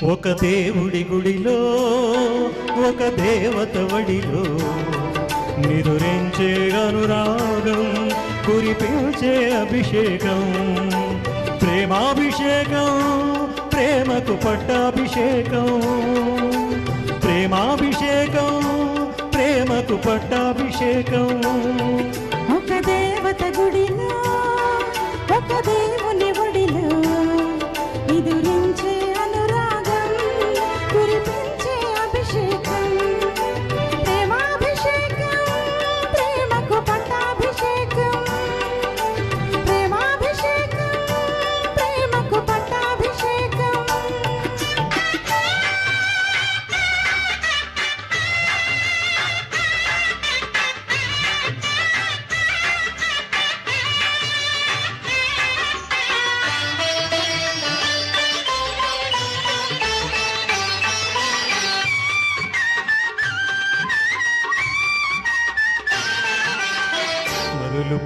ఒక దేవుడి గుడిలో ఒక దేవత వడిలో నిదురించే అనురాగం కురిపించే అభిషేకం ప్రేమాభిషేకం ప్రేమకు పట్టాభిషేకం ప్రేమాభిషేకం ప్రేమకు పట్టాభిషేకం ఒక దేవత గుడిలో ఒక దేవుని ఒడిలో నిదురించే అనురాగం కురిపించే అభిషేకం ప్రేమాభిషేకం ప్రేమకు పట్టాభిషేకం ప్రేమాభిషేకం ప్రేమకు పట్టాభిషేకం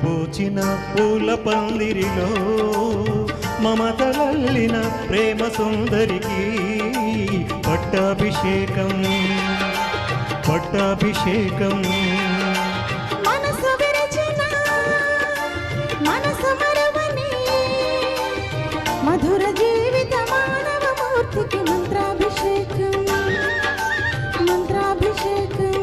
పూచిన పూల పందిరిలో మమతలల్లిన ప్రేమ సుందరికి పట్టాభిషేకం పట్టాభిషేకం మనసు విరచన మనసు మరవని మధుర జీవిత మానవ మూర్తికి మంత్రాభిషేకం మంత్రాభిషేకం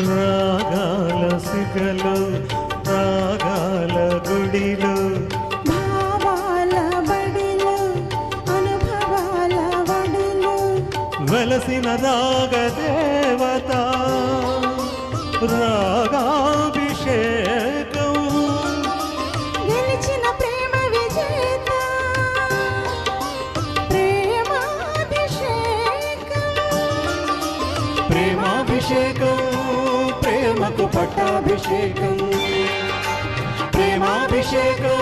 రాగాల సిగలు రాగాల గుడిలో భావాల బడిలో అనుభవాల వడిలో వెలసిన రాగదేవత రాగాభిషేకం గెలిచిన ప్రేమ విజేత ప్రేమాభిషేకం ప్రేమాభిషేకం ప్రేమకు పట్టాభిషేకం ప్రేమాభిషేకం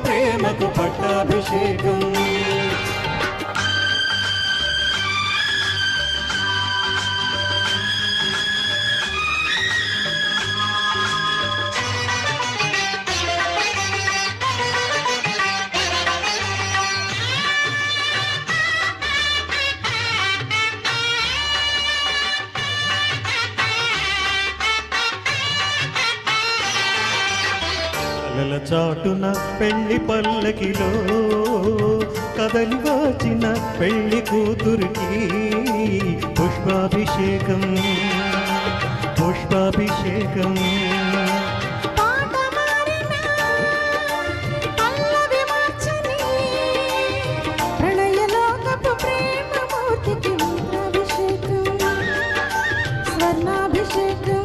ప్రేమకు పట్టాభిషేకం కలల చాటున పెళ్లి పల్లకిలో కదలి వచ్చిన పెళ్లి కూతురికి పుష్పాభిషేకం పుష్పాభిషేకం పాట మారినా పల్లవి మార్చని ప్రణయలోకపు ప్రేమ మూర్తికి మంత్రాభిషేకం స్వర్ణాభిషేకం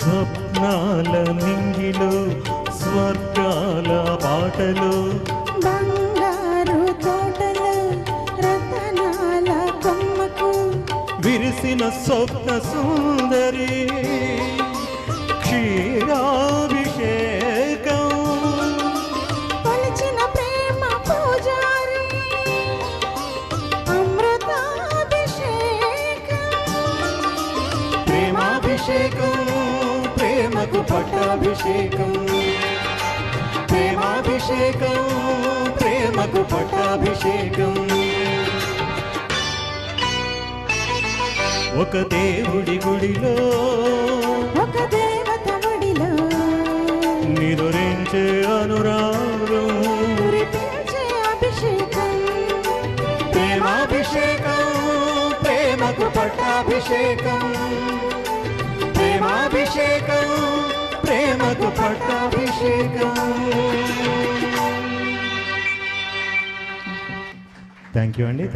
స్వప్నాల నింగిలో స్వర్గాల బాటలో బంగారు తోటలో రతనాల కొమ్మకు విరిసిన స్వప్న సుందరి క్షీరాభిషేకం కొలిచిన ప్రేమ పూజారి అమృతాభిషేకం ప్రేమాభిషేకం ప్రేమకు పట్టాభిషేకం ప్రేమాభిషేకం ప్రేమకు పట్టాభిషేకం ఒక దేవుడి గుడిలో ఒక దేవత ఒడిలో నిదురించే అనురాగం కురిపించే అభిషేకం ప్రేమాభిషేకం ప్రేమకు పట్టాభిషేకం ప్రేమాభిషేకం ప్రేమకు పట్టాభిషేకం థ్యాంక్ యూ అండి.